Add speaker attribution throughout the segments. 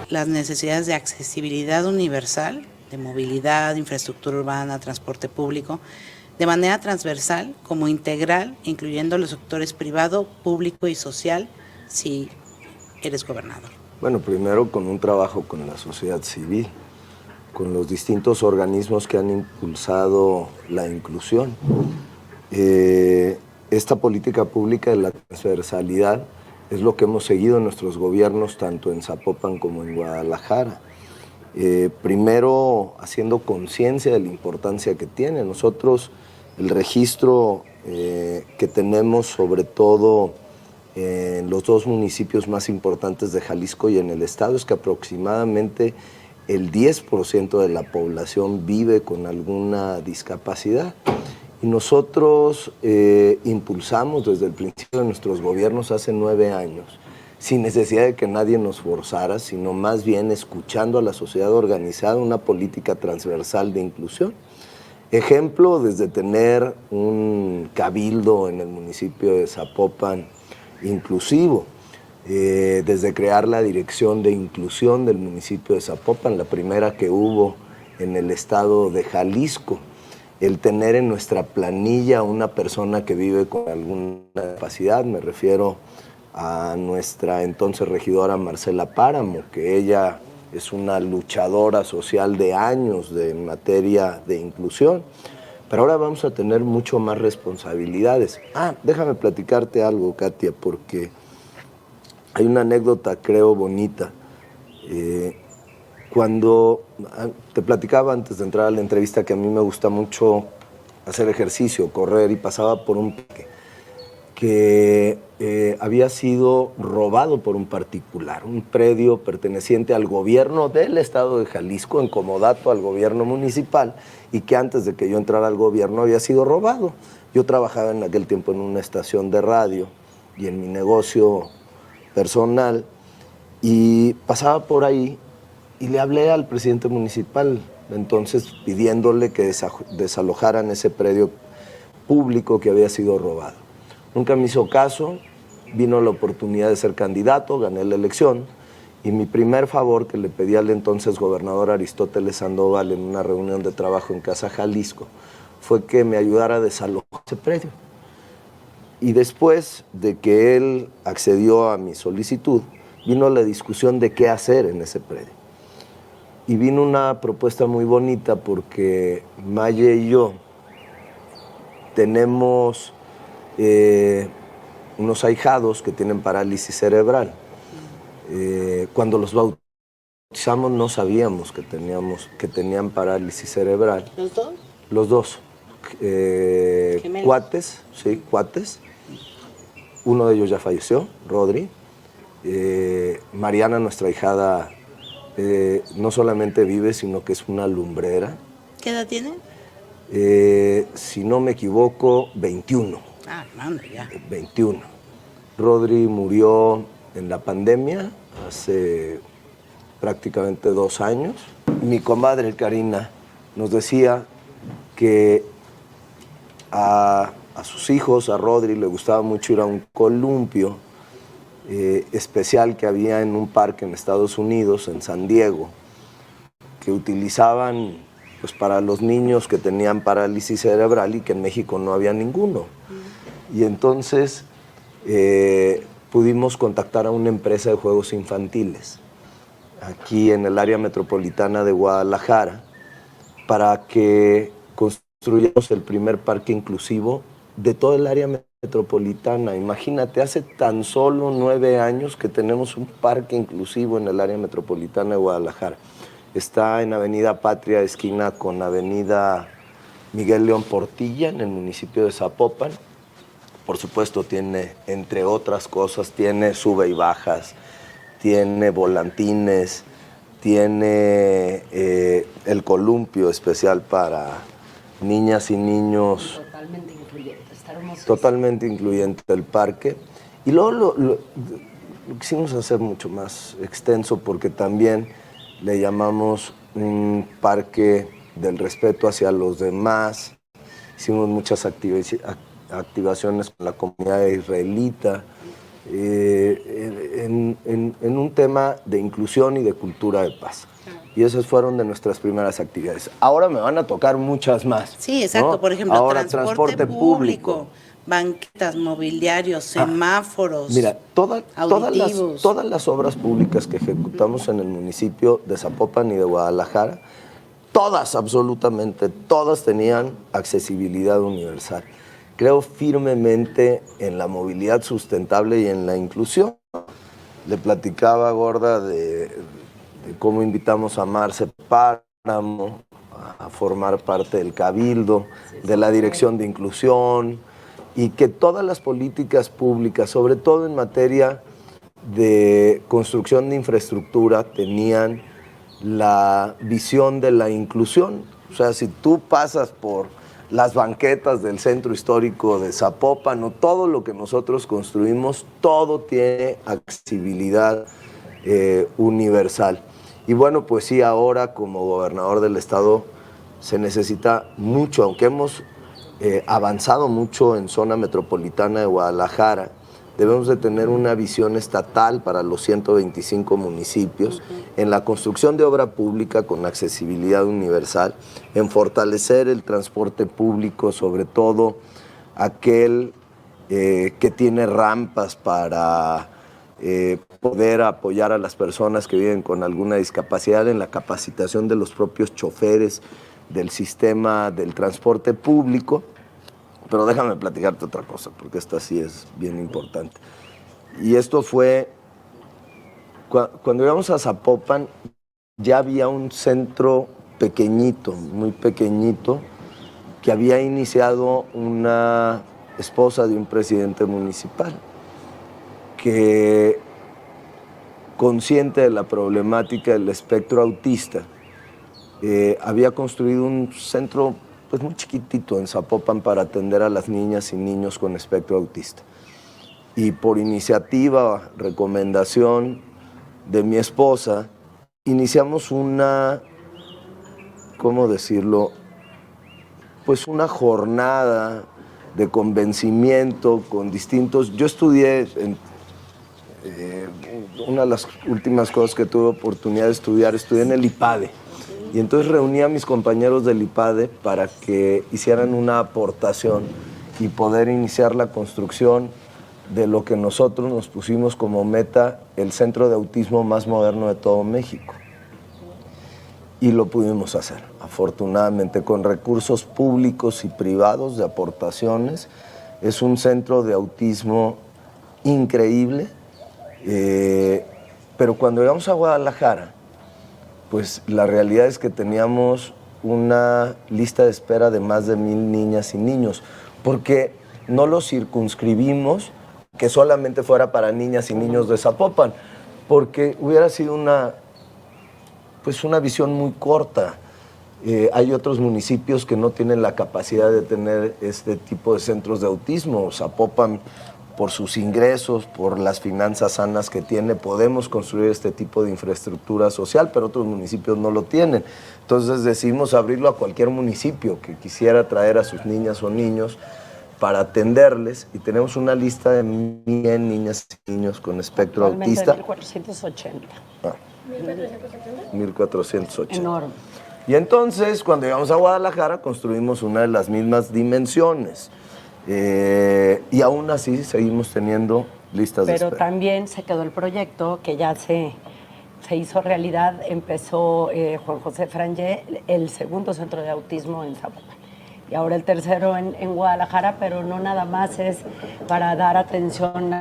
Speaker 1: las necesidades de accesibilidad universal, de movilidad, infraestructura urbana, transporte público, de manera transversal como integral, incluyendo los sectores privado, público y social, si eres gobernador?
Speaker 2: Bueno, primero con un trabajo con la sociedad civil, con los distintos organismos que han impulsado la inclusión. Esta política pública de la transversalidad es lo que hemos seguido en nuestros gobiernos, tanto en Zapopan como en Guadalajara. Primero, haciendo conciencia de la importancia que tiene. Nosotros, el registro que tenemos, sobre todo en los dos municipios más importantes de Jalisco y en el estado, es que aproximadamente el 10% de la población vive con alguna discapacidad. Y nosotros impulsamos desde el principio de nuestros gobiernos hace 9 años, sin necesidad de que nadie nos forzara, sino más bien escuchando a la sociedad organizada, una política transversal de inclusión. Ejemplo, desde tener un cabildo en el municipio de Zapopan inclusivo, desde crear la Dirección de Inclusión del municipio de Zapopan, la primera que hubo en el estado de Jalisco, el tener en nuestra planilla una persona que vive con alguna discapacidad, me refiero a nuestra entonces regidora Marcela Páramo, que ella es una luchadora social de años en materia de inclusión, pero ahora vamos a tener mucho más responsabilidades. Déjame platicarte algo, Katia, porque hay una anécdota, creo, bonita. Cuando te platicaba antes de entrar a la entrevista que a mí me gusta mucho hacer ejercicio, correr, y pasaba por un parque que había sido robado por un particular, un predio perteneciente al gobierno del estado de Jalisco, en comodato al gobierno municipal, y que antes de que yo entrara al gobierno había sido robado. Yo trabajaba en aquel tiempo en una estación de radio y en mi negocio personal, y pasaba por ahí y le hablé al presidente municipal, entonces pidiéndole que desalojaran ese predio público que había sido robado. Nunca me hizo caso, vino la oportunidad de ser candidato, gané la elección, y mi primer favor que le pedí al entonces gobernador Aristóteles Sandoval en una reunión de trabajo en Casa Jalisco fue que me ayudara a desalojar ese predio. Y después de que él accedió a mi solicitud, vino la discusión de qué hacer en ese predio. Y vino una propuesta muy bonita porque Maye y yo tenemos unos ahijados que tienen parálisis cerebral. Cuando los bautizamos no sabíamos que tenían parálisis cerebral.
Speaker 1: ¿Los dos?
Speaker 2: Los dos. Cuates, sí, cuates. Uno de ellos ya falleció, Rodri. Mariana, nuestra ahijada, no solamente vive, sino que es una lumbrera.
Speaker 1: ¿Qué edad tiene?
Speaker 2: Si no me equivoco, 21.
Speaker 1: Manda ya.
Speaker 2: 21. Rodri murió en la pandemia hace prácticamente 2 años. Mi comadre Karina nos decía que a sus hijos, a Rodri, le gustaba mucho ir a un columpio especial que había en un parque en Estados Unidos, en San Diego, que utilizaban pues para los niños que tenían parálisis cerebral y que en México no había ninguno. Y entonces pudimos contactar a una empresa de juegos infantiles aquí en el área metropolitana de Guadalajara para que construyamos el primer parque inclusivo de todo el área metropolitana. Imagínate, hace tan solo 9 años que tenemos un parque inclusivo en el área metropolitana de Guadalajara. Está en Avenida Patria, esquina con Avenida Miguel León Portilla, en el municipio de Zapopan. Por supuesto, tiene, entre otras cosas, tiene sube y bajas, tiene volantines, tiene el columpio especial para niñas y niños.
Speaker 3: Totalmente incluyente, está hermoso.
Speaker 2: Totalmente incluyente el parque. Y luego lo quisimos hacer mucho más extenso porque también le llamamos un parque del respeto hacia los demás. Hicimos muchas activaciones con la comunidad israelita. en un tema de inclusión y de cultura de paz. Y esas fueron de nuestras primeras actividades. Ahora me van a tocar muchas más.
Speaker 1: Sí, exacto.
Speaker 2: ¿no?
Speaker 1: Por ejemplo,
Speaker 2: ahora,
Speaker 1: transporte público, banquetas, mobiliarios, semáforos,
Speaker 2: mira, todas
Speaker 1: auditivos.
Speaker 2: las obras públicas que ejecutamos en el municipio de Zapopan y de Guadalajara, todas, absolutamente, todas tenían accesibilidad universal. Creo firmemente en la movilidad sustentable y en la inclusión. Le platicaba, Gorda, de cómo invitamos a Marce Páramo a formar parte del Cabildo, de la Dirección de Inclusión, y que todas las políticas públicas, sobre todo en materia de construcción de infraestructura, tenían la visión de la inclusión. O sea, si tú pasas por las banquetas del centro histórico de Zapopan o todo lo que nosotros construimos, todo tiene accesibilidad universal. Y bueno, pues sí, ahora como gobernador del estado se necesita mucho, aunque hemos avanzado mucho en zona metropolitana de Guadalajara, debemos de tener una visión estatal para los 125 municipios en la construcción de obra pública con accesibilidad universal, en fortalecer el transporte público, sobre todo aquel que tiene rampas para poder apoyar a las personas que viven con alguna discapacidad, en la capacitación de los propios choferes del sistema del transporte público. Pero déjame platicarte otra cosa, porque esta sí es bien importante. Y esto fue, cuando íbamos a Zapopan, ya había un centro pequeñito, muy pequeñito, que había iniciado una esposa de un presidente municipal, que, consciente de la problemática del espectro autista, había construido un centro pues muy chiquitito en Zapopan para atender a las niñas y niños con espectro autista. Y por iniciativa, recomendación de mi esposa, iniciamos una, ¿cómo decirlo? Pues una jornada de convencimiento con distintos... Yo estudié, una de las últimas cosas que tuve oportunidad de estudié en el IPADE. Y entonces reuní a mis compañeros del IPADE para que hicieran una aportación y poder iniciar la construcción de lo que nosotros nos pusimos como meta, el centro de autismo más moderno de todo México. Y lo pudimos hacer, afortunadamente, con recursos públicos y privados de aportaciones. Es un centro de autismo increíble, pero cuando llegamos a Guadalajara, pues la realidad es que teníamos una lista de espera de más de 1,000 niñas y niños, porque no lo circunscribimos que solamente fuera para niñas y niños de Zapopan, porque hubiera sido una visión muy corta. Hay otros municipios que no tienen la capacidad de tener este tipo de centros de autismo. Zapopan, por sus ingresos, por las finanzas sanas que tiene, podemos construir este tipo de infraestructura social, pero otros municipios no lo tienen. Entonces decidimos abrirlo a cualquier municipio que quisiera traer a sus niñas o niños para atenderles, y tenemos una lista de 1,000 niñas y niños con espectro autista.
Speaker 3: 1480.
Speaker 2: 1480.
Speaker 3: Enorme.
Speaker 2: Y entonces, cuando llegamos a Guadalajara, construimos una de las mismas dimensiones. Y aún así seguimos teniendo listas de espera.
Speaker 3: Pero también se quedó el proyecto que ya se hizo realidad. Empezó Juan José Frangé, el segundo centro de autismo en Zapopan. Y ahora el tercero en Guadalajara, pero no nada más es para dar atención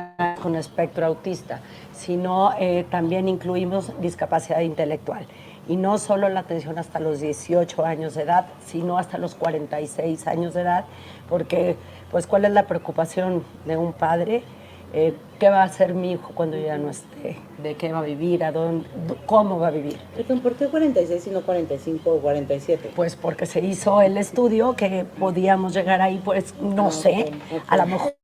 Speaker 3: con espectro autista, sino también incluimos discapacidad intelectual. Y no solo la atención hasta los 18 años de edad, sino hasta los 46 años de edad, porque, pues, ¿cuál es la preocupación de un padre? ¿Qué va a hacer mi hijo cuando ya no esté? ¿De qué va a vivir? ¿A dónde? ¿Cómo va a vivir?
Speaker 1: ¿Por qué 46 y no 45 o 47?
Speaker 3: Pues porque se hizo el estudio que podíamos llegar ahí, pues no sé, a lo mejor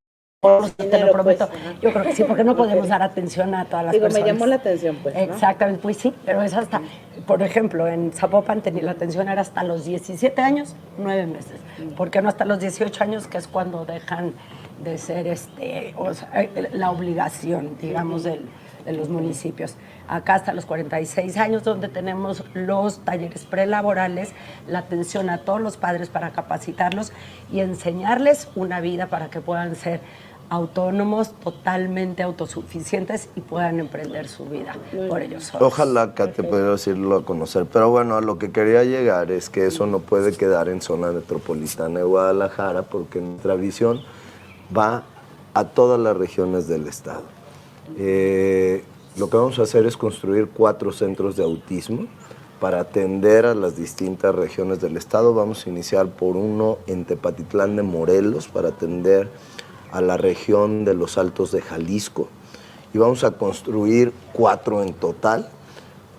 Speaker 3: te lo prometo.
Speaker 1: Pues,
Speaker 3: yo creo que sí, porque no podemos dar atención a todas las personas.
Speaker 1: Me llamó la atención, pues, ¿no?
Speaker 3: Exactamente, pues sí, pero es hasta, por ejemplo, en Zapopan la atención era hasta los 17 años, 9 meses. ¿Por qué no hasta los 18 años, que es cuando dejan de ser o sea, la obligación, digamos, de los municipios. Acá hasta los 46 años, donde tenemos los talleres prelaborales, la atención a todos los padres para capacitarlos y enseñarles una vida para que puedan ser autónomos, totalmente autosuficientes y puedan emprender su vida por ellos solos.
Speaker 2: Ojalá, Kate, pudiera decirlo a conocer. Pero bueno, a lo que quería llegar es que eso no puede quedar en zona metropolitana de Guadalajara, porque nuestra visión va a todas las regiones del estado. Lo que vamos a hacer es construir 4 centros de autismo para atender a las distintas regiones del estado. Vamos a iniciar por uno en Tepatitlán de Morelos para atender a la región de los Altos de Jalisco, y vamos a construir 4 en total,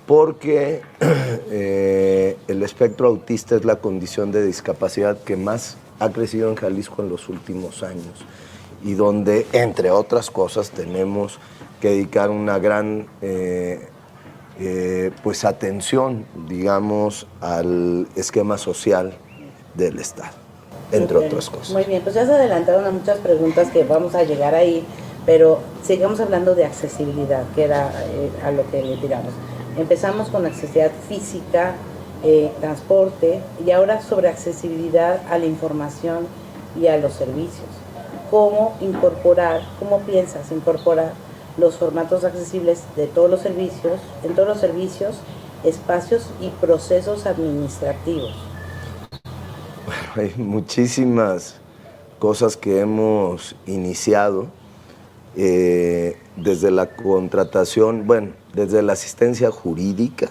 Speaker 2: porque el espectro autista es la condición de discapacidad que más ha crecido en Jalisco en los últimos años, y donde, entre otras cosas, tenemos que dedicar una gran pues atención, digamos, al esquema social del Estado, entre otras cosas.
Speaker 1: Muy bien, pues ya se adelantaron a muchas preguntas que vamos a llegar ahí, pero sigamos hablando de accesibilidad, que era a lo que le tiramos. Empezamos con accesibilidad física, transporte, y ahora sobre accesibilidad a la información y a los servicios. ¿Cómo piensas incorporar los formatos accesibles de todos los servicios, en todos los servicios, espacios y procesos administrativos?
Speaker 2: Hay muchísimas cosas que hemos iniciado, desde la contratación, desde la asistencia jurídica,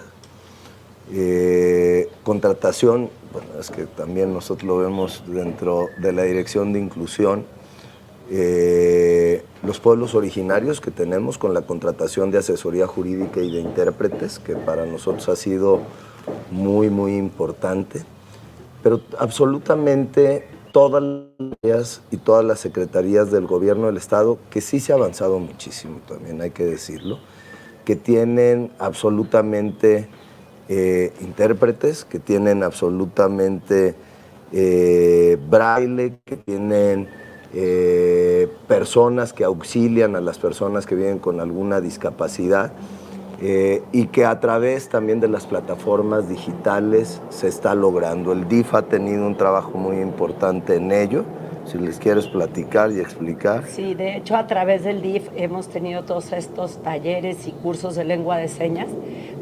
Speaker 2: contratación, es que también nosotros lo vemos dentro de la Dirección de Inclusión, los pueblos originarios que tenemos con la contratación de asesoría jurídica y de intérpretes, que para nosotros ha sido muy, muy importante. Pero absolutamente todas las áreas y todas las secretarías del gobierno del Estado, que sí se ha avanzado muchísimo, también hay que decirlo, que tienen absolutamente intérpretes, que tienen absolutamente braille, que tienen personas que auxilian a las personas que viven con alguna discapacidad, y que a través también de las plataformas digitales se está logrando. El DIF ha tenido un trabajo muy importante en ello, si les quieres platicar y explicar.
Speaker 3: Sí, de hecho a través del DIF hemos tenido todos estos talleres y cursos de lengua de señas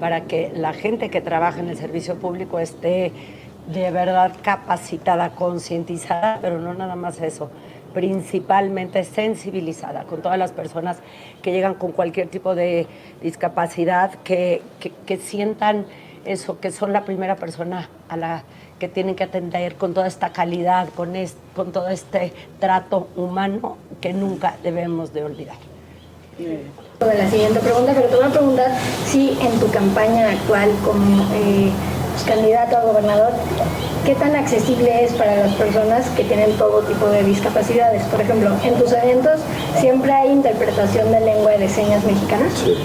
Speaker 3: para que la gente que trabaja en el servicio público esté de verdad capacitada, concientizada, pero no nada más eso, principalmente sensibilizada con todas las personas que llegan con cualquier tipo de discapacidad, que sientan eso, que son la primera persona a la que tienen que atender con toda esta calidad, con todo este trato humano que nunca debemos de olvidar.
Speaker 4: La siguiente pregunta, pero te voy a preguntar si en tu campaña actual como candidato a gobernador, ¿qué tan accesible es para las personas que tienen todo tipo de discapacidades? Por ejemplo, en tus eventos siempre hay interpretación de lengua de señas mexicana.
Speaker 2: Sí.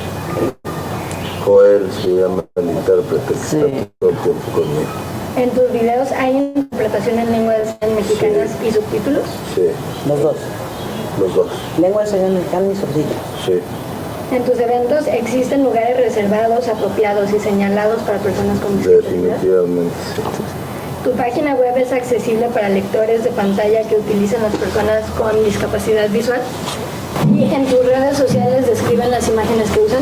Speaker 2: Joel se llama el intérprete que está todo el tiempo conmigo.
Speaker 4: ¿En tus videos hay interpretación en lengua de señas mexicanas y subtítulos?
Speaker 2: Sí.
Speaker 1: Los dos.
Speaker 2: Los dos.
Speaker 1: Lengua de señas mexicana y subtítulos.
Speaker 2: Sí.
Speaker 4: ¿En tus eventos existen lugares reservados, apropiados y señalados para personas con discapacidad?
Speaker 2: Definitivamente, sí.
Speaker 4: ¿Tu página web es accesible para lectores de pantalla que utilizan las personas con discapacidad visual? ¿Y en tus redes sociales describen las imágenes que usan?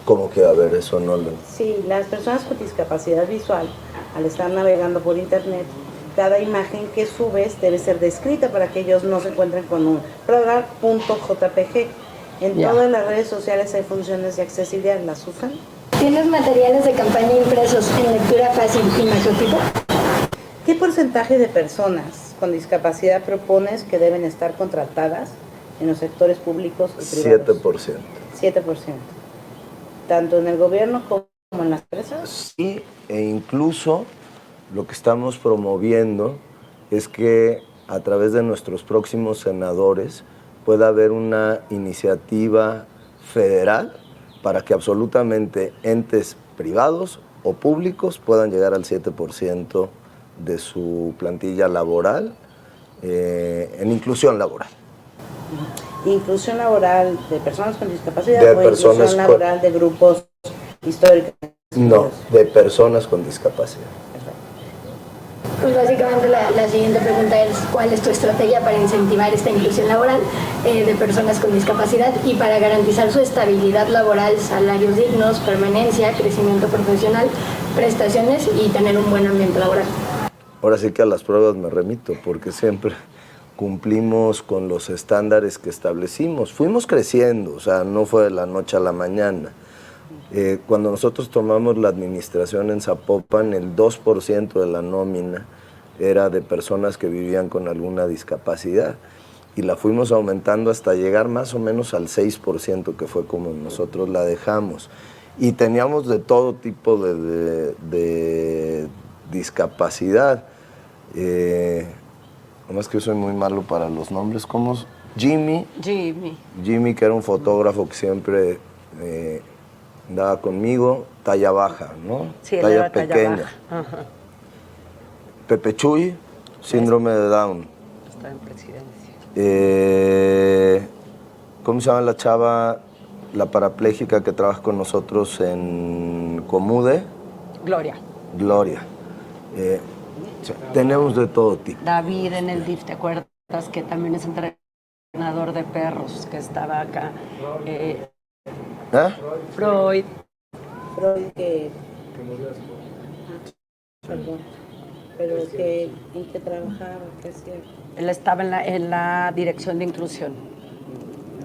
Speaker 2: ¿Cómo que? A ver, eso no lo...
Speaker 1: Sí, las personas con discapacidad visual, al estar navegando por internet, cada imagen que subes debe ser descrita para que ellos no se encuentren con un .jpg. En todas las redes sociales hay funciones de accesibilidad, ¿las usan?
Speaker 4: ¿Tienes materiales de campaña impresos en lectura fácil y macrotipo?
Speaker 1: ¿Qué porcentaje de personas con discapacidad propones que deben estar contratadas en los sectores públicos y privados?
Speaker 2: 7%.
Speaker 1: 7%. ¿Tanto en el gobierno como en las empresas?
Speaker 2: Sí, e incluso lo que estamos promoviendo es que a través de nuestros próximos senadores pueda haber una iniciativa federal para que absolutamente entes privados o públicos puedan llegar al 7% de su plantilla laboral en inclusión laboral.
Speaker 1: Inclusión laboral de personas con discapacidad
Speaker 2: De
Speaker 1: o
Speaker 2: personas
Speaker 1: inclusión laboral de grupos históricos.
Speaker 2: No, de personas con discapacidad.
Speaker 4: Pues básicamente la siguiente pregunta es ¿cuál es tu estrategia para incentivar esta inclusión laboral de personas con discapacidad y para garantizar su estabilidad laboral, salarios dignos, permanencia, crecimiento profesional, prestaciones y tener un buen ambiente laboral?
Speaker 2: Ahora sí que a las pruebas me remito, porque siempre cumplimos con los estándares que establecimos. Fuimos creciendo, o sea, no fue de la noche a la mañana. Cuando nosotros tomamos la administración en Zapopan, el 2% de la nómina era de personas que vivían con alguna discapacidad y la fuimos aumentando hasta llegar más o menos al 6%, que fue como nosotros la dejamos. Y teníamos de todo tipo de discapacidad. Nomás que yo soy muy malo para los nombres. ¿Cómo? Jimmy, que era un fotógrafo que siempre andaba conmigo, talla baja, ¿no?
Speaker 3: Sí, él
Speaker 2: talla
Speaker 3: era
Speaker 2: pequeña.
Speaker 3: Talla baja.
Speaker 2: Pepe Chuy, síndrome de Down.
Speaker 3: Está en presidencia.
Speaker 2: ¿Cómo se llama la chava, la parapléjica que trabaja con nosotros en Comude?
Speaker 3: Gloria.
Speaker 2: Tenemos de todo tipo.
Speaker 3: David en el DIF, ¿te acuerdas? Que también es entrenador de perros, que estaba acá. Freud.
Speaker 1: Que... Perdón. Pero que ¿en qué trabajaba? ¿Qué hacía?
Speaker 3: Él estaba en la dirección de inclusión.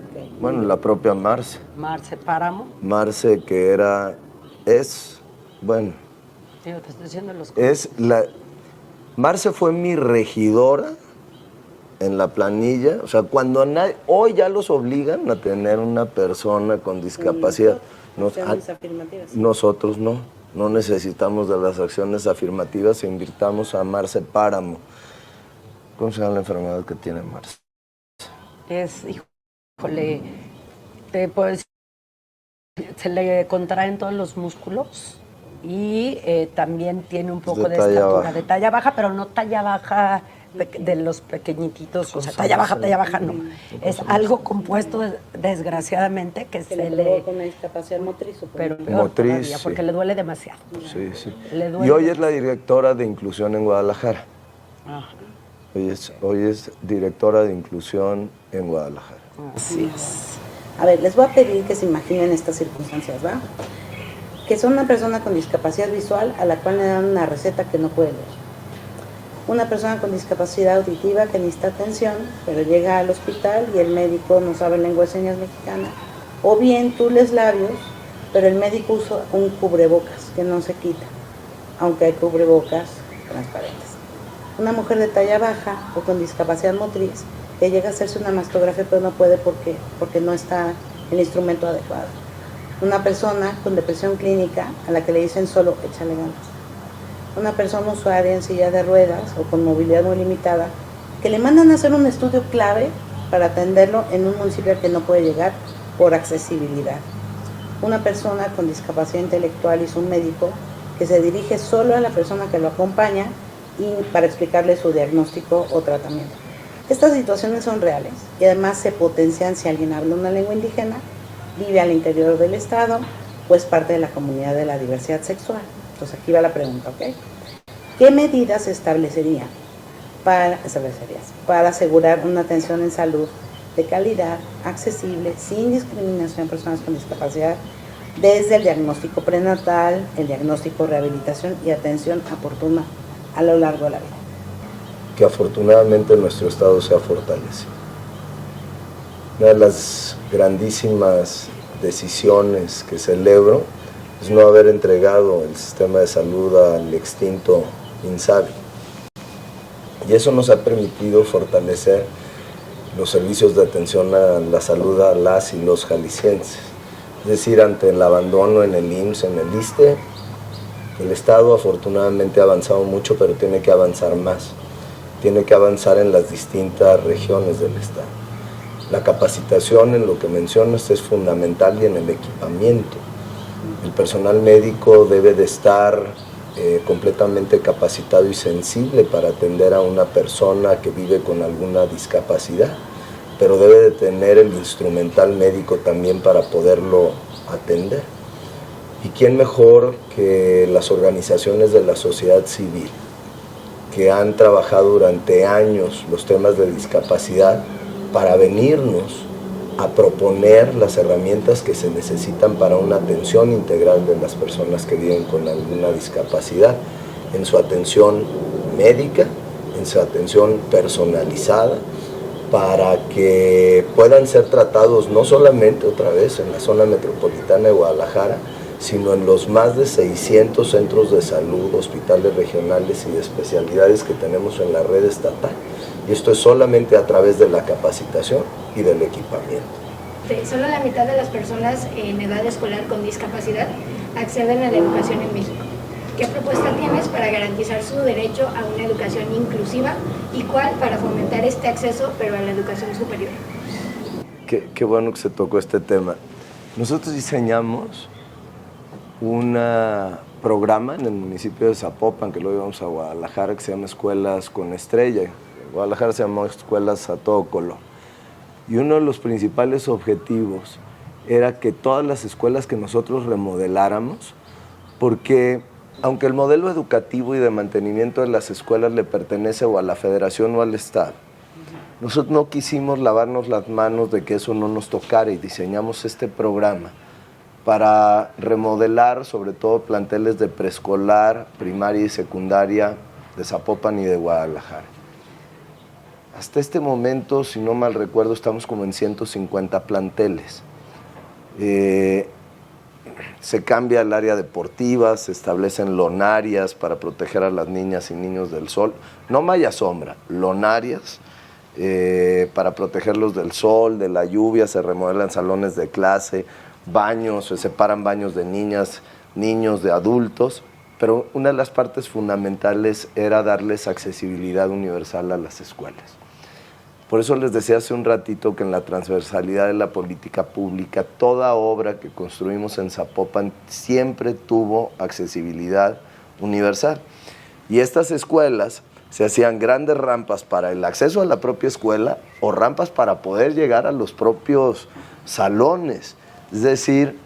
Speaker 1: Okay.
Speaker 2: Bueno, la propia Marce.
Speaker 3: Marce Páramo.
Speaker 2: Marce, que bueno.
Speaker 3: Digo, te estoy diciendo los
Speaker 2: Marce fue mi regidora en la planilla, o sea, cuando hoy ya los obligan a tener una persona con discapacidad. Nosotros no necesitamos de las acciones afirmativas e invitamos a Marce Páramo. ¿Cómo se llama la enfermedad que tiene Marce?
Speaker 3: Híjole, te puedo decir, se le contraen todos los músculos y también tiene un poco de estatura, de talla baja, pero no talla baja de los pequeñititos, o sea, talla baja no. Es algo compuesto, desgraciadamente, que se le...
Speaker 1: con una discapacidad motriz.
Speaker 3: Pero peor todavía, porque le duele demasiado.
Speaker 2: Sí. Y hoy es la directora de inclusión en Guadalajara.
Speaker 3: Ajá.
Speaker 2: Hoy es directora de inclusión en Guadalajara.
Speaker 3: Así es.
Speaker 1: A ver, les voy a pedir que se imaginen estas circunstancias, ¿va? Que son una persona con discapacidad visual a la cual le dan una receta que no puede leer. Una persona con discapacidad auditiva que necesita atención, pero llega al hospital y el médico no sabe lengua de señas mexicana. O bien tú lees labios, pero el médico usa un cubrebocas que no se quita, aunque hay cubrebocas transparentes. Una mujer de talla baja o con discapacidad motriz que llega a hacerse una mastografía pero no puede porque no está el instrumento adecuado. Una persona con depresión clínica a la que le dicen solo échale ganas. Una persona usuaria en silla de ruedas o con movilidad muy limitada que le mandan a hacer un estudio clave para atenderlo en un municipio al que no puede llegar por accesibilidad. Una persona con discapacidad intelectual y su médico que se dirige solo a la persona que lo acompaña y para explicarle su diagnóstico o tratamiento. Estas situaciones son reales y además se potencian si alguien habla una lengua indígena, vive al interior del estado o es parte de la comunidad de la diversidad sexual. Entonces aquí va la pregunta, ¿ok? ¿Qué medidas establecerías para asegurar una atención en salud de calidad, accesible, sin discriminación a personas con discapacidad, desde el diagnóstico prenatal, el diagnóstico, rehabilitación y atención oportuna a lo largo de la vida?
Speaker 2: Que afortunadamente nuestro estado se ha fortalecido. Una de las grandísimas decisiones que celebro es no haber entregado el sistema de salud al extinto INSABI. Y eso nos ha permitido fortalecer los servicios de atención a la salud a las y los jaliscienses. Es decir, ante el abandono en el IMSS, en el ISSSTE, el Estado afortunadamente ha avanzado mucho, pero tiene que avanzar más. Tiene que avanzar en las distintas regiones del Estado. La capacitación en lo que mencionas es fundamental y en el equipamiento. El personal médico debe de estar completamente capacitado y sensible para atender a una persona que vive con alguna discapacidad, pero debe de tener el instrumental médico también para poderlo atender. ¿Y quién mejor que las organizaciones de la sociedad civil que han trabajado durante años los temas de discapacidad para venirnos a proponer las herramientas que se necesitan para una atención integral de las personas que viven con alguna discapacidad, en su atención médica, en su atención personalizada, para que puedan ser tratados no solamente otra vez en la zona metropolitana de Guadalajara, sino en los más de 600 centros de salud, hospitales regionales y de especialidades que tenemos en la red estatal. Y esto es solamente a través de la capacitación y del equipamiento.
Speaker 4: Solo la mitad de las personas en edad escolar con discapacidad acceden a la educación en México. ¿Qué propuesta tienes para garantizar su derecho a una educación inclusiva y cuál para fomentar este acceso, pero a la educación superior?
Speaker 2: Qué bueno que se tocó este tema. Nosotros diseñamos un programa en el municipio de Zapopan, que lo llevamos a Guadalajara, que se llama Escuelas con Estrella. En Guadalajara se llama Escuelas a todo color. Y uno de los principales objetivos era que todas las escuelas que nosotros remodeláramos, porque aunque el modelo educativo y de mantenimiento de las escuelas le pertenece o a la Federación o al Estado, nosotros no quisimos lavarnos las manos de que eso no nos tocara y diseñamos este programa para remodelar sobre todo planteles de preescolar, primaria y secundaria de Zapopan y de Guadalajara. Hasta este momento, si no mal recuerdo, estamos como en 150 planteles. Se cambia el área deportiva, se establecen lonarias para proteger a las niñas y niños del sol. No malla sombra, lonarias para protegerlos del sol, de la lluvia, se remodelan salones de clase, baños, se separan baños de niñas, niños, de adultos, pero una de las partes fundamentales era darles accesibilidad universal a las escuelas. Por eso les decía hace un ratito que en la transversalidad de la política pública, toda obra que construimos en Zapopan siempre tuvo accesibilidad universal. Y estas escuelas se hacían grandes rampas para el acceso a la propia escuela o rampas para poder llegar a los propios salones. Es decir,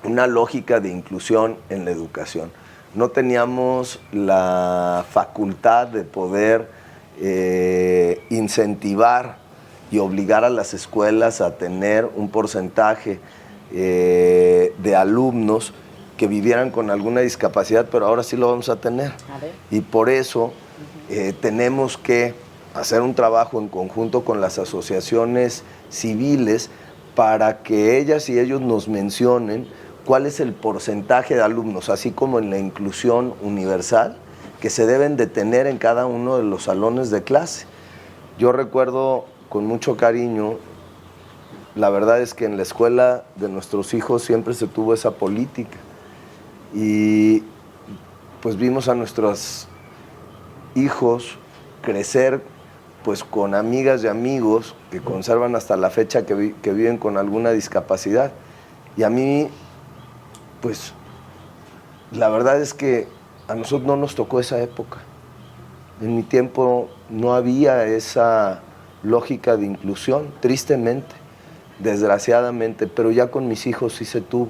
Speaker 2: una lógica de inclusión en la educación. No teníamos la facultad de poder incentivar y obligar a las escuelas a tener un porcentaje de alumnos que vivieran con alguna discapacidad, pero ahora sí lo vamos a tener. Y por eso tenemos que hacer un trabajo en conjunto con las asociaciones civiles para que ellas y ellos nos mencionen cuál es el porcentaje de alumnos, así como en la inclusión universal, que se deben de tener en cada uno de los salones de clase. Yo recuerdo con mucho cariño, la verdad es que en la escuela de nuestros hijos siempre se tuvo esa política y pues vimos a nuestros hijos crecer pues con amigas y amigos que conservan hasta la fecha que viven con alguna discapacidad. Y a mí, pues, la verdad es que a nosotros no nos tocó esa época. En mi tiempo no había esa lógica de inclusión, tristemente, desgraciadamente, pero ya con mis hijos sí se tuvo.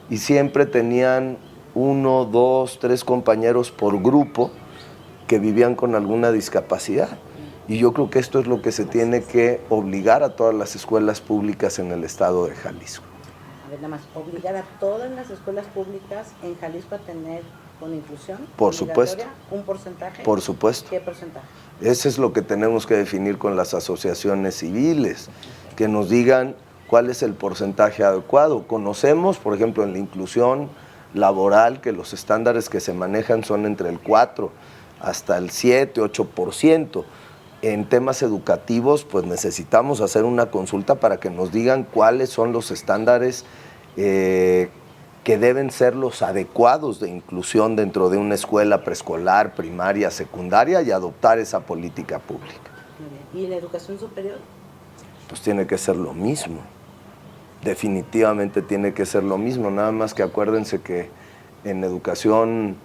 Speaker 2: Y siempre tenían 1, 2, 3 compañeros por grupo que vivían con alguna discapacidad. Y yo creo que esto es lo que se tiene que obligar a todas las escuelas públicas en el estado de Jalisco.
Speaker 1: A ver, nada más, obligar a todas las escuelas públicas en Jalisco a tener con inclusión.
Speaker 2: Por supuesto.
Speaker 1: ¿Un porcentaje?
Speaker 2: Por supuesto.
Speaker 1: ¿Qué porcentaje?
Speaker 2: Eso es lo que tenemos que definir con las asociaciones civiles, que nos digan cuál es el porcentaje adecuado. Conocemos, por ejemplo, en la inclusión laboral, que los estándares que se manejan son entre el 4 hasta el 7, 8%. En temas educativos, pues necesitamos hacer una consulta para que nos digan cuáles son los estándares que deben ser los adecuados de inclusión dentro de una escuela preescolar, primaria, secundaria y adoptar esa política pública.
Speaker 1: ¿Y en la educación superior?
Speaker 2: Pues tiene que ser lo mismo. Definitivamente tiene que ser lo mismo, nada más que acuérdense que en educación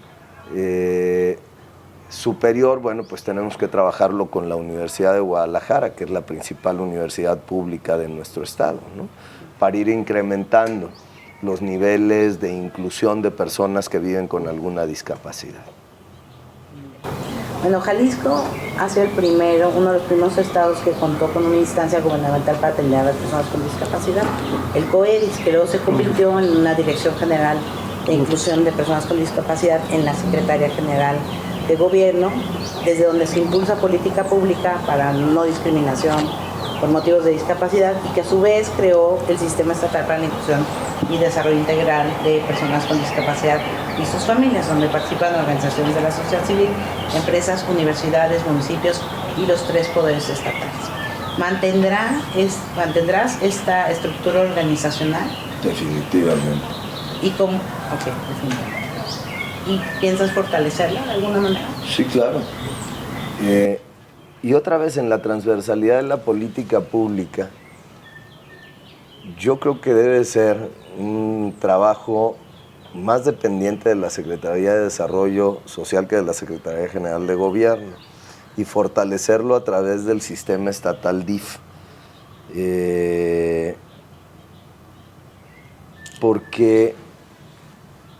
Speaker 2: superior, bueno, pues tenemos que trabajarlo con la Universidad de Guadalajara, que es la principal universidad pública de nuestro estado, ¿no? Para ir incrementando los niveles de inclusión de personas que viven con alguna discapacidad.
Speaker 1: Bueno, Jalisco ha sido uno de los primeros estados que contó con una instancia gubernamental para atender a las personas con discapacidad, el COEDIS, que luego se convirtió en una Dirección General de Inclusión de Personas con Discapacidad en la Secretaría General de Gobierno, desde donde se impulsa política pública para no discriminación por motivos de discapacidad y que a su vez creó el Sistema Estatal para la Inclusión y Desarrollo Integral de Personas con Discapacidad y sus familias, donde participan organizaciones de la sociedad civil, empresas, universidades, municipios y los 3 poderes estatales. ¿Mantendrás esta estructura organizacional?
Speaker 2: Definitivamente.
Speaker 1: ¿Y cómo? Ok, definitivamente. ¿Y piensas fortalecerla de alguna manera?
Speaker 2: Sí, claro. Y otra vez, en la transversalidad de la política pública, yo creo que debe ser un trabajo más dependiente de la Secretaría de Desarrollo Social que de la Secretaría General de Gobierno, y fortalecerlo a través del sistema estatal DIF. Porque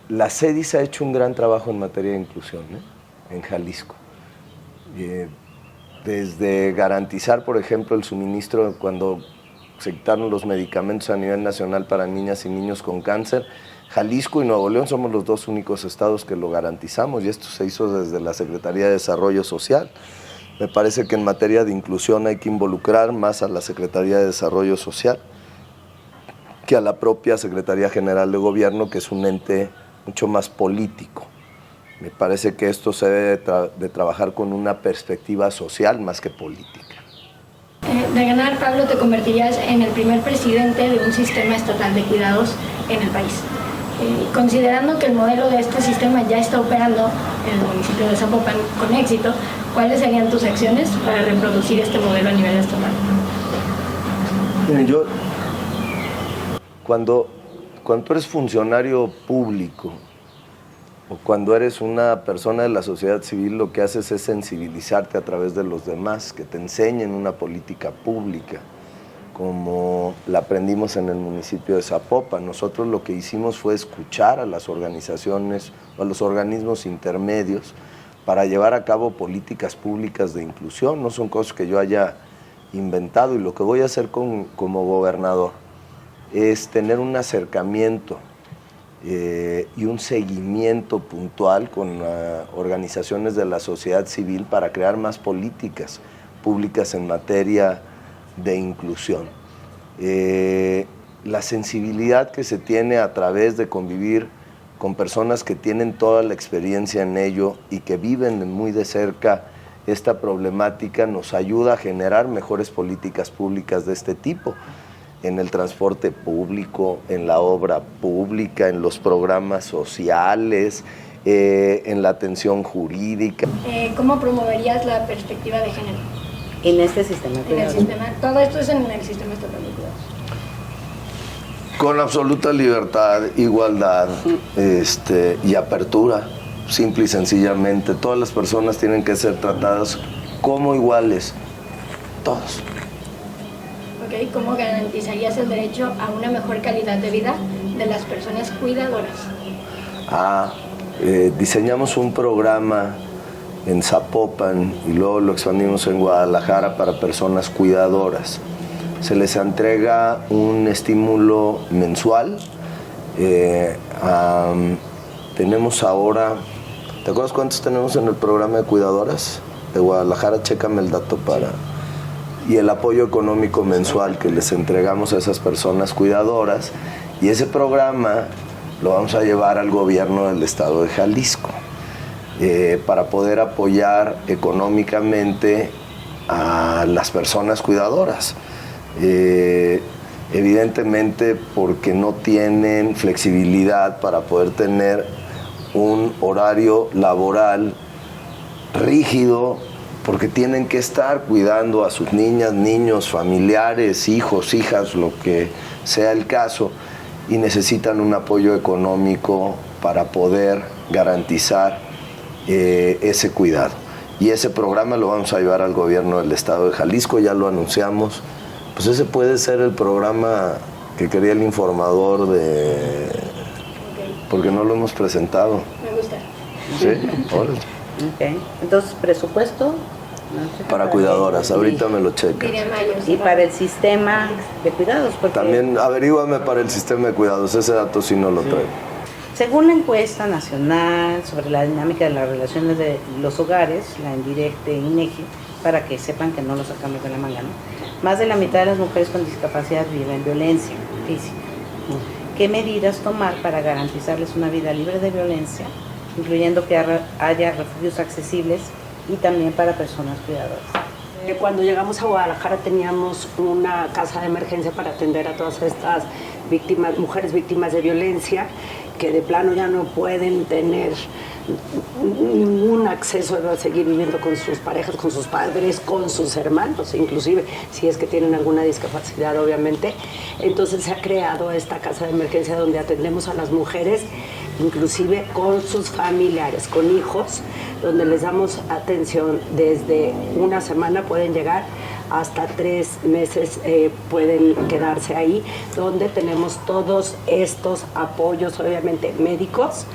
Speaker 2: la CEDIS ha hecho un gran trabajo en materia de inclusión, en Jalisco. Desde garantizar, por ejemplo, el suministro cuando se quitaron los medicamentos a nivel nacional para niñas y niños con cáncer. Jalisco y Nuevo León somos los 2 únicos estados que lo garantizamos, y esto se hizo desde la Secretaría de Desarrollo Social. Me parece que en materia de inclusión hay que involucrar más a la Secretaría de Desarrollo Social que a la propia Secretaría General de Gobierno, que es un ente mucho más político. Me parece que esto se debe de trabajar con una perspectiva social más que política.
Speaker 4: De ganar, Pablo, te convertirías en el primer presidente de un sistema estatal de cuidados en el país. Considerando que el modelo de este sistema ya está operando en el municipio de Zapopan con éxito, ¿cuáles serían tus acciones para reproducir este modelo a nivel estatal?
Speaker 2: Miren, cuando tú eres funcionario público o cuando eres una persona de la sociedad civil, lo que haces es sensibilizarte a través de los demás, que te enseñen una política pública, como la aprendimos en el municipio de Zapopan. Nosotros lo que hicimos fue escuchar a las organizaciones o a los organismos intermedios para llevar a cabo políticas públicas de inclusión. No son cosas que yo haya inventado, y lo que voy a hacer como gobernador es tener un acercamiento y un seguimiento puntual con organizaciones de la sociedad civil para crear más políticas públicas en materia de inclusión. La sensibilidad que se tiene a través de convivir con personas que tienen toda la experiencia en ello y que viven muy de cerca esta problemática nos ayuda a generar mejores políticas públicas de este tipo, en el transporte público, en la obra pública, en los programas sociales, en la atención jurídica.
Speaker 4: ¿Cómo promoverías la perspectiva de género?
Speaker 1: En este sistema.
Speaker 4: Todo esto es en el sistema estatal de cuidados.
Speaker 2: Con absoluta libertad, igualdad y apertura, simple y sencillamente. Todas las personas tienen que ser tratadas como iguales, todos.
Speaker 4: ¿Cómo garantizarías el derecho a una mejor calidad de vida de las personas cuidadoras?
Speaker 2: Diseñamos un programa en Zapopan y luego lo expandimos en Guadalajara para personas cuidadoras. Se les entrega un estímulo mensual. Tenemos ahora, ¿te acuerdas cuántos tenemos en el programa de cuidadoras de Guadalajara? Chécame el dato y el apoyo económico mensual que les entregamos a esas personas cuidadoras, y ese programa lo vamos a llevar al gobierno del estado de Jalisco para poder apoyar económicamente a las personas cuidadoras. Evidentemente porque no tienen flexibilidad para poder tener un horario laboral rígido, porque tienen que estar cuidando a sus niñas, niños, familiares, hijos, hijas, lo que sea el caso, y necesitan un apoyo económico para poder garantizar ese cuidado. Y ese programa lo vamos a llevar al gobierno del estado de Jalisco, ya lo anunciamos. Pues ese puede ser el programa que quería el informador de... Porque no lo hemos presentado.
Speaker 4: Me gusta.
Speaker 2: Sí, órale.
Speaker 1: Ok. Entonces, presupuesto
Speaker 2: Para cuidadoras, ahorita me lo checa.
Speaker 4: Miriam Mayos.
Speaker 1: y para el sistema de cuidados. Porque
Speaker 2: También averíguame para el sistema de cuidados, ese dato sí no lo traigo.
Speaker 1: según la encuesta nacional sobre la dinámica de las relaciones de los hogares, la indirecta INEGI, para que sepan que no lo sacamos de la manga, ¿no? Más de la mitad de las mujeres con discapacidad viven violencia física. ¿Qué medidas tomar para garantizarles una vida libre de violencia, incluyendo que haya refugios accesibles y también para personas cuidadoras?
Speaker 3: Cuando llegamos a Guadalajara teníamos una casa de emergencia para atender a todas estas víctimas, mujeres víctimas de violencia, que de plano ya no pueden tener ningún acceso a seguir viviendo con sus parejas, con sus padres, con sus hermanos, inclusive si es que tienen alguna discapacidad, obviamente. Entonces se ha creado esta casa de emergencia donde atendemos a las mujeres, inclusive con sus familiares, con hijos, donde les damos atención desde una semana, pueden llegar hasta 3 meses, pueden quedarse ahí, donde tenemos todos estos apoyos, obviamente médicos,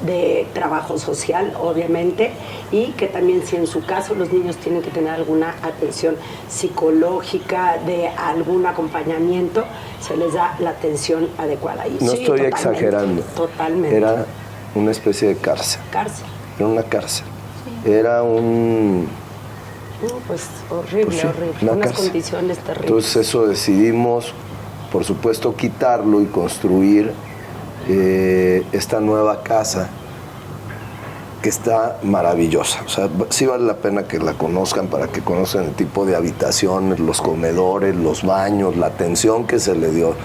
Speaker 3: de trabajo social, obviamente, y que también si en su caso los niños tienen que tener alguna atención psicológica, de algún acompañamiento, se les da la atención adecuada. Y
Speaker 2: No
Speaker 3: sí,
Speaker 2: estoy
Speaker 3: totalmente,
Speaker 2: exagerando.
Speaker 3: Totalmente.
Speaker 2: Era una especie de cárcel.
Speaker 3: Cárcel.
Speaker 2: Era una cárcel. Era un...
Speaker 3: No, pues horrible,
Speaker 2: Pues sí,
Speaker 3: horrible.
Speaker 2: una
Speaker 3: Unas
Speaker 2: cárcel.
Speaker 3: condiciones terribles.
Speaker 2: Entonces eso decidimos, por supuesto, quitarlo y construir esta nueva casa que está maravillosa. O sea, sí vale la pena que la conozcan para que conozcan el tipo de habitaciones, los comedores, los baños, la atención que se le dio.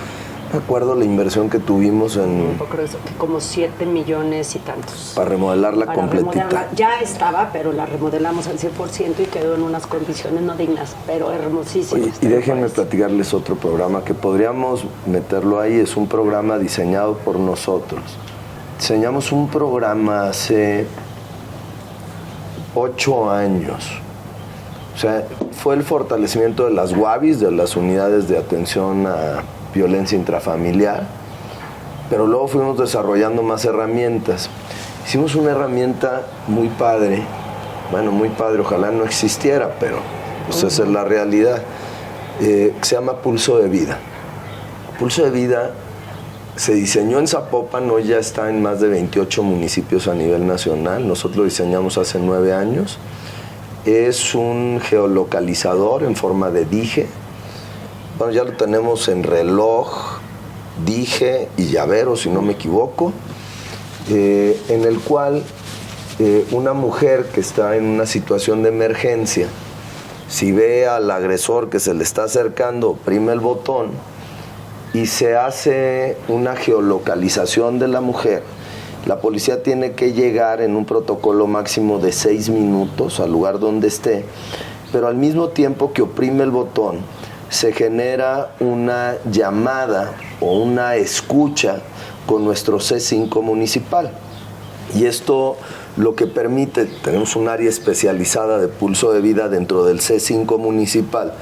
Speaker 2: Me acuerdo la inversión que tuvimos
Speaker 3: Un poco de eso, que como 7 millones y tantos.
Speaker 2: para remodelarla
Speaker 3: Para
Speaker 2: completita.
Speaker 3: remodelarla. Ya estaba, pero la remodelamos al 100% y quedó en unas condiciones no dignas, pero hermosísimas.
Speaker 2: Oye, y déjenme platicarles otro programa que podríamos meterlo ahí. Es un programa diseñado por nosotros. Diseñamos un programa hace 8 años. O sea, fue el fortalecimiento de las UAVIs, de las unidades de atención a violencia intrafamiliar, pero luego fuimos desarrollando más herramientas. Hicimos una herramienta muy padre, bueno, muy padre, ojalá no existiera, pero pues esa es la realidad, que se llama Pulso de Vida. Pulso de Vida se diseñó en Zapopan, hoy ya está en más de 28 municipios a nivel nacional. Nosotros lo diseñamos hace 9 años. Es un geolocalizador en forma de dije. Bueno, ya lo tenemos en reloj, dije y llavero, si no me equivoco, en el cual una mujer que está en una situación de emergencia, si ve al agresor que se le está acercando, oprime el botón y se hace una geolocalización de la mujer. La policía tiene que llegar en un protocolo máximo de 6 minutos al lugar donde esté, pero al mismo tiempo que oprime el botón, se genera una llamada o una escucha con nuestro C5 municipal. Y esto lo que permite, tenemos un área especializada de pulso de vida dentro del C5 municipal,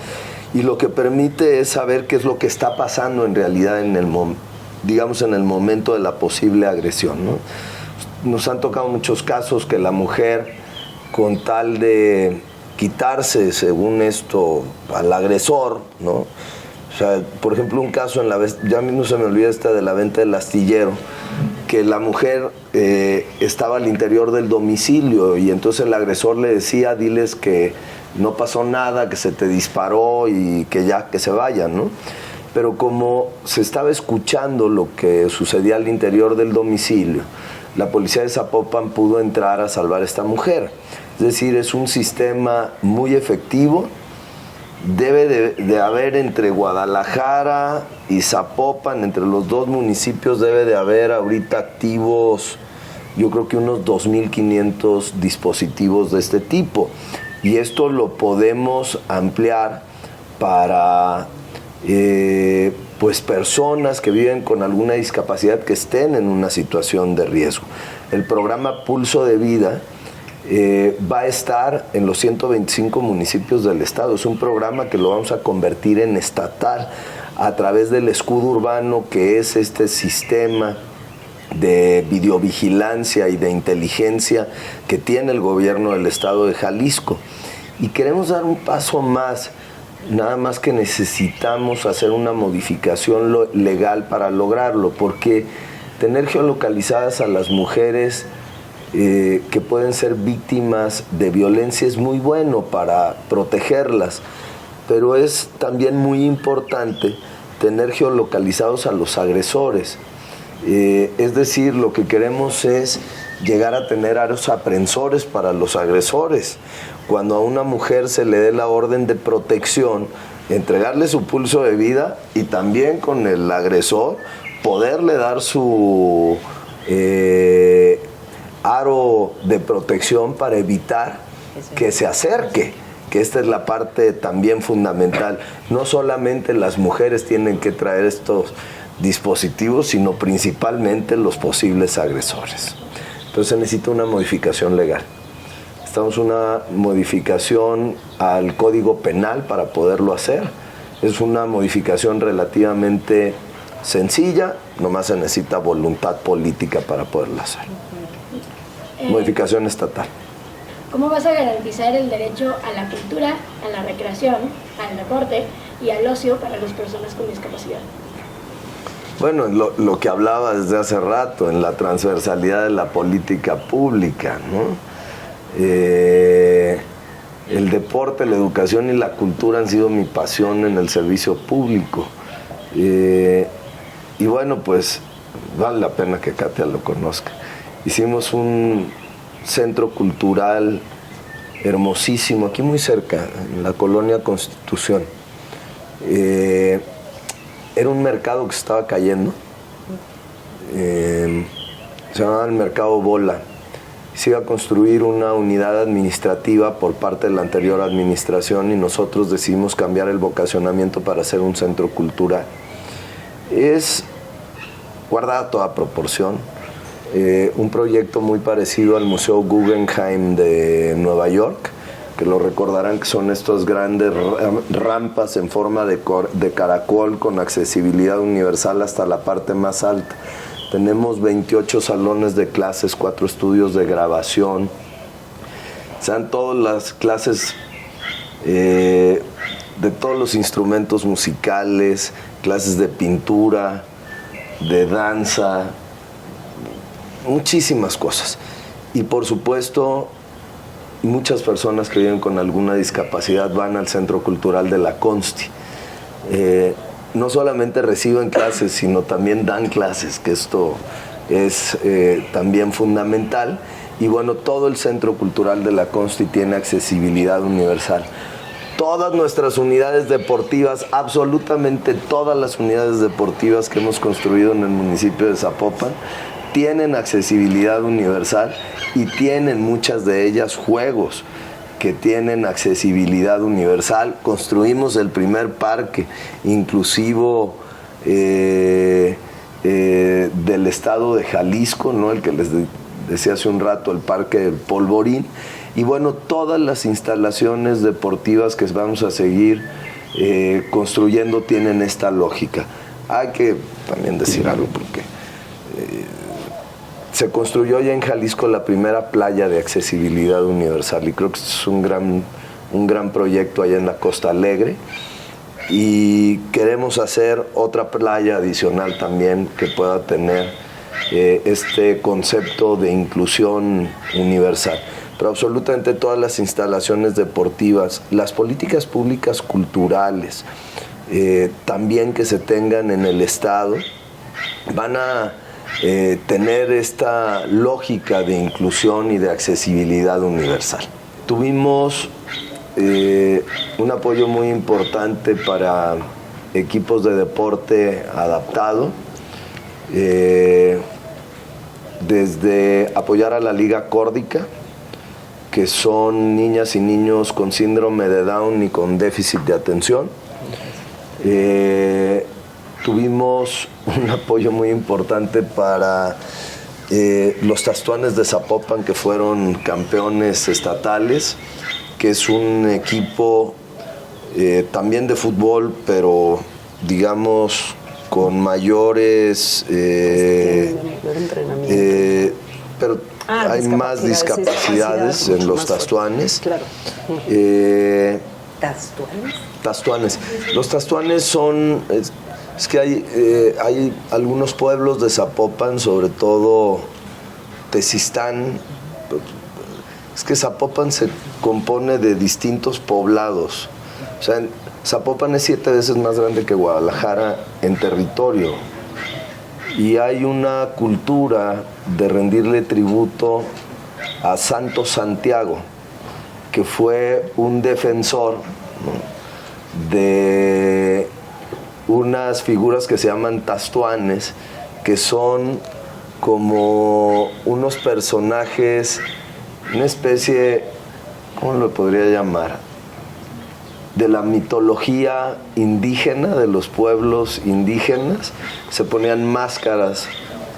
Speaker 2: y lo que permite es saber qué es lo que está pasando en realidad en el momento de la posible agresión, ¿no? Nos han tocado muchos casos que la mujer, con tal de quitarse, según esto, al agresor, ¿no? O sea, por ejemplo, un caso ya mismo se me olvida de la venta del astillero, que la mujer estaba al interior del domicilio y entonces el agresor le decía, diles que no pasó nada, que se te disparó y que ya, que se vayan, ¿no? Pero como se estaba escuchando lo que sucedía al interior del domicilio, la policía de Zapopan pudo entrar a salvar a esta mujer. Es decir, es un sistema muy efectivo. Debe de haber entre Guadalajara y Zapopan, entre los dos municipios, debe de haber ahorita activos, yo creo que unos 2.500 dispositivos de este tipo. Y esto lo podemos ampliar para pues personas que viven con alguna discapacidad que estén en una situación de riesgo. El programa Pulso de Vida va a estar en los 125 municipios del estado. Es un programa que lo vamos a convertir en estatal a través del escudo urbano, que es este sistema de videovigilancia y de inteligencia que tiene el gobierno del estado de Jalisco. Y queremos dar un paso más, nada más que necesitamos hacer una modificación legal para lograrlo, porque tener geolocalizadas a las mujeres que pueden ser víctimas de violencia es muy bueno para protegerlas, pero es también muy importante tener geolocalizados a los agresores. Es decir, lo que queremos es llegar a tener aros aprensores para los agresores. Cuando a una mujer se le dé la orden de protección, entregarle su pulso de vida y también con el agresor poderle dar su aro de protección para evitar que se acerque, que esta es la parte también fundamental. No solamente las mujeres tienen que traer estos dispositivos, sino principalmente los posibles agresores. Entonces se necesita una modificación legal. Necesitamos una modificación al Código Penal para poderlo hacer. Es una modificación relativamente sencilla, nomás se necesita voluntad política para poderla hacer. Modificación estatal.
Speaker 4: ¿Cómo vas a garantizar el derecho a la cultura, a la recreación, al deporte y al ocio para las personas con discapacidad?
Speaker 2: Bueno, lo que hablaba desde hace rato, en la transversalidad de la política pública, ¿no? El deporte, la educación y la cultura han sido mi pasión en el servicio público. Y bueno, pues vale la pena que Katia lo conozca. Hicimos un centro cultural hermosísimo, aquí muy cerca, en la colonia Constitución. Era un mercado que se estaba cayendo, se llamaba el Mercado Bola. Se iba a construir una unidad administrativa por parte de la anterior administración y nosotros decidimos cambiar el vocacionamiento para hacer un centro cultural. Es, guardada toda proporción, un proyecto muy parecido al Museo Guggenheim de Nueva York, que lo recordarán, que son estas grandes rampas en forma de caracol con accesibilidad universal hasta la parte más alta. Tenemos 28 salones de clases, 4 estudios de grabación. Sean todas las clases de todos los instrumentos musicales, clases de pintura, de danza, muchísimas cosas. Y por supuesto, muchas personas que viven con alguna discapacidad van al Centro Cultural de la Consti. No solamente reciben clases, sino también dan clases, que esto es también fundamental. Y bueno, todo el Centro Cultural de la Consti tiene accesibilidad universal. Todas nuestras unidades deportivas, absolutamente todas las unidades deportivas que hemos construido en el municipio de Zapopan, tienen accesibilidad universal y tienen muchas de ellas juegos que tienen accesibilidad universal. Construimos el primer parque inclusivo del estado de Jalisco, ¿no? El que les decía hace un rato, el Parque del Polvorín. Y bueno, todas las instalaciones deportivas que vamos a seguir construyendo tienen esta lógica. Hay que también decir algo, porque se construyó ya en Jalisco la primera playa de accesibilidad universal y creo que es un gran proyecto allá en la Costa Alegre, y queremos hacer otra playa adicional también que pueda tener este concepto de inclusión universal. Pero absolutamente todas las instalaciones deportivas, las políticas públicas culturales, también que se tengan en el Estado, van a tener esta lógica de inclusión y de accesibilidad universal. Tuvimos un apoyo muy importante para equipos de deporte adaptado, desde apoyar a la Liga Córdica, que son niñas y niños con síndrome de Down y con déficit de atención. Tuvimos un apoyo muy importante para los Tastuanes de Zapopan, que fueron campeones estatales, que es un equipo también de fútbol, pero digamos con mayores pero hay más discapacidades en los Tastuanes.
Speaker 3: Claro.
Speaker 1: ¿Tastuanes?
Speaker 2: Tastuanes. Los Tastuanes son... Es que hay algunos pueblos de Zapopan, sobre todo Tezistán. Es que Zapopan se compone de distintos poblados. O sea, Zapopan es 7 veces más grande que Guadalajara en territorio. Y hay una cultura de rendirle tributo a Santo Santiago, que fue un defensor, ¿no?, de unas figuras que se llaman tastuanes, que son como unos personajes, una especie, ¿cómo lo podría llamar?, de la mitología indígena, de los pueblos indígenas. Se ponían máscaras,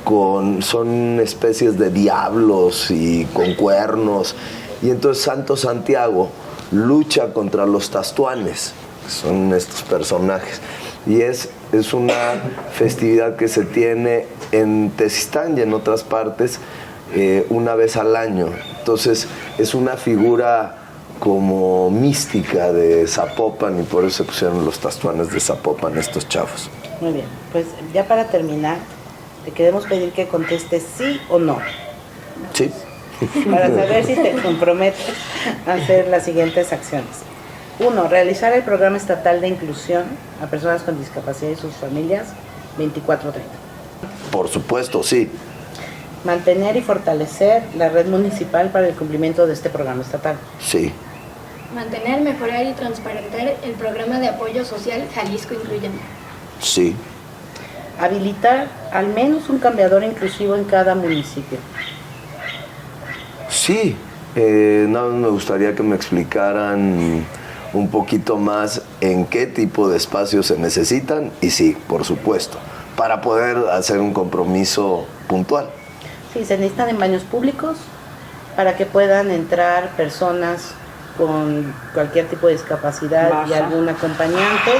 Speaker 2: son especies de diablos y con cuernos. Y entonces Santo Santiago lucha contra los tastuanes, que son estos personajes. Y es una festividad que se tiene en Tezistán y en otras partes una vez al año. Entonces es una figura como mística de Zapopan, y por eso se pusieron los Tastuanes de Zapopan estos chavos.
Speaker 1: Muy bien, pues ya para terminar, te queremos pedir que contestes sí o no,
Speaker 2: Sí.
Speaker 1: para saber si te comprometes a hacer las siguientes acciones. 1. Realizar el programa estatal de inclusión a personas con discapacidad y sus familias 24/30.
Speaker 2: Por supuesto, sí.
Speaker 1: Mantener y fortalecer la red municipal para el cumplimiento de este programa estatal.
Speaker 2: Sí.
Speaker 4: Mantener, mejorar y transparentar el programa de apoyo social Jalisco Incluyente.
Speaker 2: Sí.
Speaker 1: Habilitar al menos un cambiador inclusivo en cada municipio.
Speaker 2: Sí. Nada más me gustaría que me explicaran un poquito más en qué tipo de espacios se necesitan, y sí, por supuesto, para poder hacer un compromiso puntual.
Speaker 1: Sí, se necesitan en baños públicos para que puedan entrar personas con cualquier tipo de discapacidad y algún acompañante,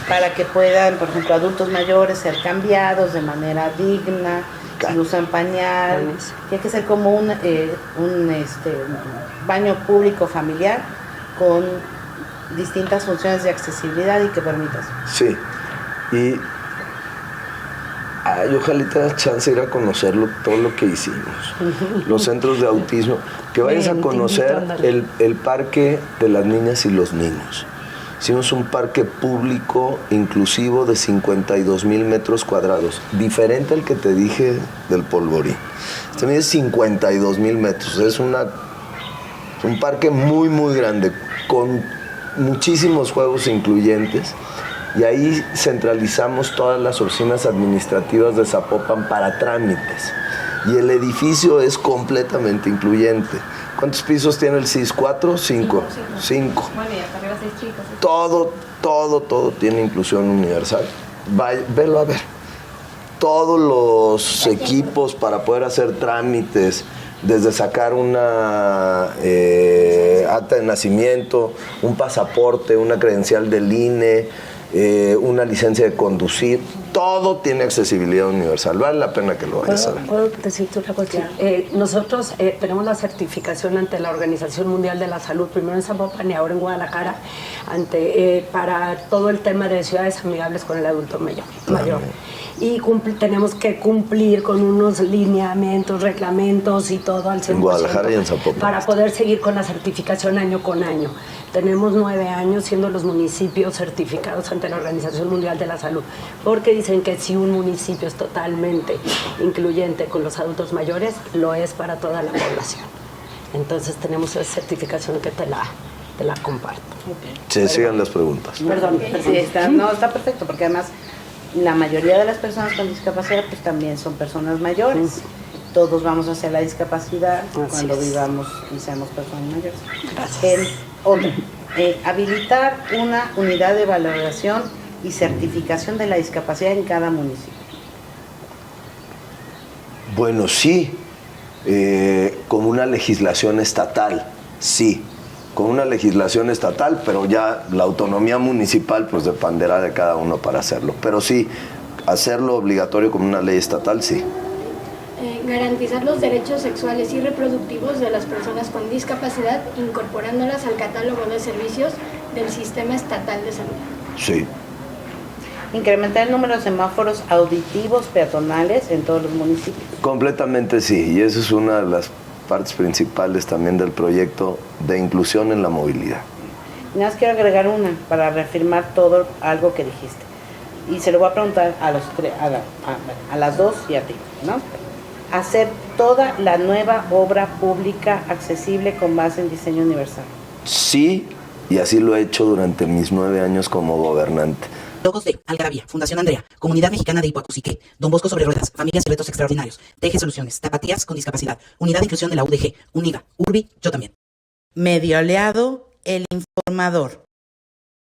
Speaker 1: para que puedan, por ejemplo, adultos mayores ser cambiados de manera digna, si usan pañal. Tiene que ser como un baño público familiar con distintas funciones de accesibilidad y que permitas.
Speaker 2: Sí. Y ojalá te das chance de ir a conocerlo, todo lo que hicimos. Los centros de autismo, que vayas a conocer el parque de las niñas y los niños. Hicimos un parque público inclusivo de 52,000 metros cuadrados, diferente al que te dije del Polvorín. Este mide 52,000 metros, es un parque muy, muy grande, con muchísimos juegos incluyentes. Y ahí centralizamos todas las oficinas administrativas de Zapopan para trámites. Y el edificio es completamente incluyente. ¿Cuántos pisos tiene el CIS? ¿4? ¿5? 5.
Speaker 4: Bueno, y hasta arriba 6 chicos.
Speaker 2: Todo tiene inclusión universal. Velo a ver. Todos los equipos para poder hacer trámites, desde sacar una acta de nacimiento, un pasaporte, una credencial del INE, una licencia de conducir, todo tiene accesibilidad universal. Vale la pena que lo vayas a ver.
Speaker 3: ¿Puedo decirte una cuestión? Nosotros tenemos la certificación ante la Organización Mundial de la Salud, primero en Zapopan y ahora en Guadalajara, para todo el tema de ciudades amigables con el adulto mayor. Y tenemos que cumplir con unos lineamientos, reglamentos y todo al 100%.
Speaker 2: En Guadalajara y en Zapopan.
Speaker 3: Para poder seguir con la certificación año con año. Tenemos 9 años siendo los municipios certificados ante la Organización Mundial de la Salud, porque dicen que si un municipio es totalmente incluyente con los adultos mayores, lo es para toda la población. Entonces tenemos esa certificación que te la comparto.
Speaker 2: Sí, sigan las preguntas.
Speaker 3: Perdón.
Speaker 1: Sí, está perfecto, porque además la mayoría de las personas con discapacidad pues también son personas mayores. Todos vamos hacia la discapacidad cuando vivamos y seamos personas mayores.
Speaker 3: Gracias.
Speaker 1: Otro, habilitar una unidad de valoración y certificación de la discapacidad en cada municipio.
Speaker 2: Bueno, sí. como una legislación estatal, sí, con una legislación estatal, pero ya la autonomía municipal pues dependerá de cada uno para hacerlo. Pero sí, hacerlo obligatorio como una ley estatal, sí.
Speaker 4: Garantizar los derechos sexuales y reproductivos de las personas con discapacidad, incorporándolas al catálogo de servicios del Sistema Estatal de Salud.
Speaker 2: Sí.
Speaker 1: Incrementar el número de semáforos auditivos peatonales en todos los municipios.
Speaker 2: Completamente sí, y esa es una de las partes principales también del proyecto de inclusión en la movilidad.
Speaker 1: Y nada más quiero agregar una para reafirmar todo algo que dijiste. Y se lo voy a preguntar a los tres, a las dos y a ti, ¿no? Hacer toda la nueva obra pública accesible con base en diseño universal.
Speaker 2: Sí, y así lo he hecho durante mis 9 años como gobernante.
Speaker 5: Logos de Algarabía, Fundación Andrea, Comunidad Mexicana de Ipuacusique, Don Bosco sobre Ruedas, Familias y Retos Extraordinarios, Teje Soluciones, Tapatías con Discapacidad, Unidad de Inclusión de la UDG, UNIVA, URBI, Yo También.
Speaker 1: Medio aliado, El Informador.